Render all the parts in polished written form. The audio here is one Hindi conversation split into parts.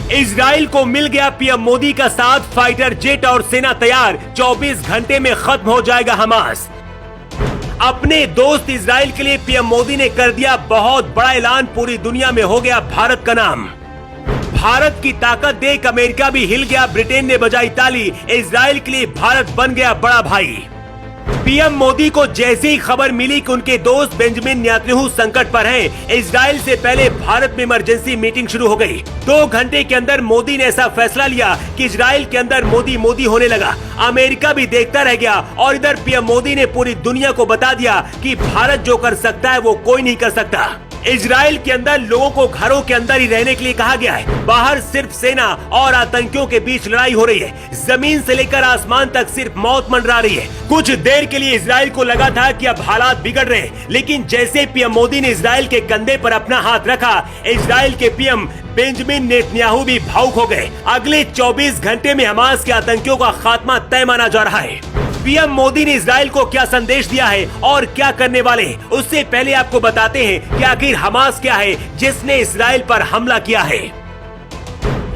इजराइल को मिल गया पीएम मोदी का साथ, फाइटर जेट और सेना तैयार, 24 घंटे में खत्म हो जाएगा हमास। अपने दोस्त इजराइल के लिए पीएम मोदी ने कर दिया बहुत बड़ा ऐलान, पूरी दुनिया में हो गया भारत का नाम। भारत की ताकत देख अमेरिका भी हिल गया, ब्रिटेन ने बजाई ताली, इजराइल के लिए भारत बन गया बड़ा भाई। पीएम मोदी को जैसे ही खबर मिली कि उनके दोस्त बेंजामिन नेतन्याहू संकट पर हैं, इजराइल से पहले भारत में इमरजेंसी मीटिंग शुरू हो गई। 2 घंटे के अंदर मोदी ने ऐसा फैसला लिया कि इजराइल के अंदर मोदी मोदी होने लगा। अमेरिका भी देखता रह गया और इधर पीएम मोदी ने पूरी दुनिया को बता दिया कि भारत जो कर सकता है वो कोई नहीं कर सकता। इजराइल के अंदर लोगों को घरों के अंदर ही रहने के लिए कहा गया है। बाहर सिर्फ सेना और आतंकियों के बीच लड़ाई हो रही है। जमीन से लेकर आसमान तक सिर्फ मौत मंडरा रही है। कुछ देर के लिए इजराइल को लगा था कि अब हालात बिगड़ रहे हैं, लेकिन जैसे पीएम मोदी ने इजराइल के कंधे पर अपना हाथ रखा, इजराइल के पीएम बेंजामिन नेतन्याहू भी भावुक हो गए। अगले 24 घंटे में हमास के आतंकियों का खात्मा तय माना जा रहा है। पीएम मोदी ने इजराइल को क्या संदेश दिया है और क्या करने वाले हैं, उससे पहले आपको बताते हैं कि आखिर हमास क्या है जिसने इजराइल पर हमला किया है।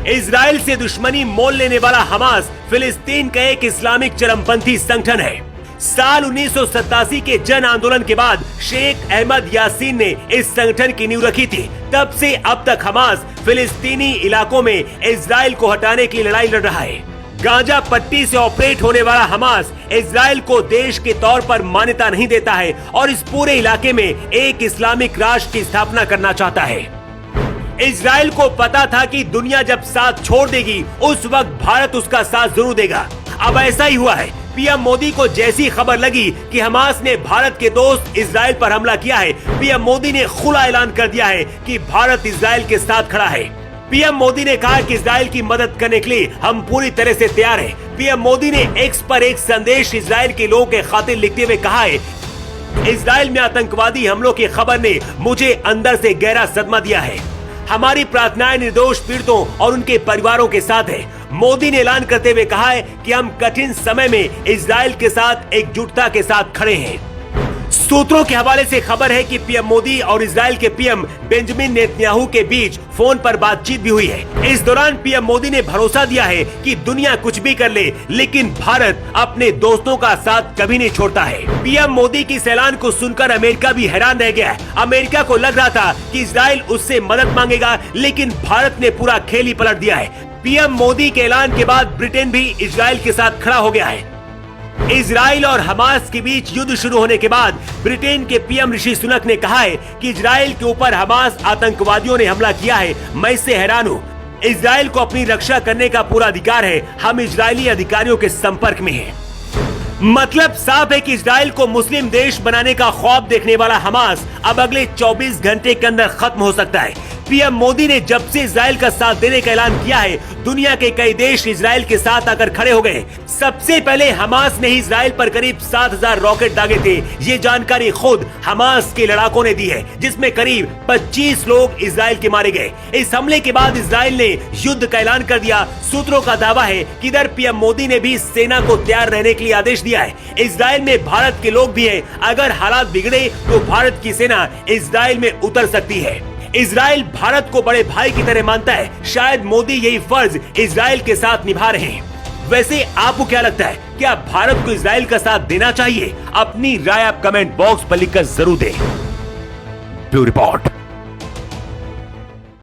इजराइल से दुश्मनी मोल लेने वाला हमास फिलिस्तीन का एक इस्लामिक चरमपंथी संगठन है। साल 1987 के जन आंदोलन के बाद शेख अहमद यासीन ने इस संगठन की नींव रखी थी। तब से अब तक हमास फिलिस्तीनी इलाकों में इजराइल को हटाने की लड़ाई लड़ रहा है। गांजा पट्टी से ऑपरेट होने वाला हमास इजराइल को देश के तौर पर मान्यता नहीं देता है और इस पूरे इलाके में एक इस्लामिक राष्ट्र की स्थापना करना चाहता है। इजराइल को पता था कि दुनिया जब साथ छोड़ देगी उस वक्त भारत उसका साथ जरूर देगा। अब ऐसा ही हुआ है। पीएम मोदी को जैसी खबर लगी कि हमास ने भारत के दोस्त इजराइल पर हमला किया है, पीएम मोदी ने खुला ऐलान कर दिया है कि भारत इजराइल के साथ खड़ा है। पीएम मोदी ने कहा कि इजराइल की मदद करने के लिए हम पूरी तरह से तैयार हैं। पीएम मोदी ने एक्स पर एक संदेश इजराइल के लोगों के खातिर लिखते हुए कहा है, इजराइल में आतंकवादी हमलों की खबर ने मुझे अंदर से गहरा सदमा दिया है। हमारी प्रार्थनाएं निर्दोष पीड़ितों और उनके परिवारों के साथ है। मोदी ने ऐलान करते हुए कहा है कि हम कठिन समय में इजराइल के साथ एकजुटता के साथ खड़े हैं। सूत्रों के हवाले से खबर है कि पीएम मोदी और इजराइल के पीएम बेंजामिन नेतन्याहू के बीच फोन पर बातचीत भी हुई है। इस दौरान पीएम मोदी ने भरोसा दिया है कि दुनिया कुछ भी कर ले, लेकिन भारत अपने दोस्तों का साथ कभी नहीं छोड़ता है। पीएम मोदी की इस ऐलान को सुनकर अमेरिका भी हैरान रह गया है। अमेरिका को लग रहा था कि इजराइल उससे मदद मांगेगा, लेकिन भारत ने पूरा खेल ही पलट दिया है। पीएम मोदी के ऐलान के बाद ब्रिटेन भी इजराइल के साथ खड़ा हो गया है। इजराइल और हमास के बीच युद्ध शुरू होने के बाद ब्रिटेन के पीएम ऋषि सुनक ने कहा है कि इजराइल के ऊपर हमास आतंकवादियों ने हमला किया है। मैं इससे हैरान हूँ। इजराइल को अपनी रक्षा करने का पूरा अधिकार है। हम इजरायली अधिकारियों के संपर्क में हैं। मतलब साफ है कि इजराइल को मुस्लिम देश बनाने का ख्वाब देखने वाला हमास अब अगले 24 घंटे के अंदर खत्म हो सकता है। पीएम मोदी ने जब से इजराइल का साथ देने का ऐलान किया है, दुनिया के कई देश इजराइल के साथ आकर खड़े हो गए। सबसे पहले हमास ने ही इजराइल पर करीब 7000 रॉकेट दागे थे। ये जानकारी खुद हमास के लड़ाकों ने दी है, जिसमें करीब 25 लोग इजराइल के मारे गए। इस हमले के बाद इजराइल ने युद्ध का ऐलान कर दिया। सूत्रों का दावा है कि इधर पीएम मोदी ने भी सेना को तैयार रहने के लिए आदेश दिया है। इजराइल में भारत के लोग भी हैं। अगर हालात बिगड़े तो भारत की सेना इजराइल में उतर सकती है। इजराइल भारत को बड़े भाई की तरह मानता है। शायद मोदी यही फर्ज इजराइल के साथ निभा रहे हैं। वैसे आपको क्या लगता है, क्या भारत को इजराइल का साथ देना चाहिए? अपनी राय आप कमेंट बॉक्स पर लिखकर जरूर दें। Bureau report.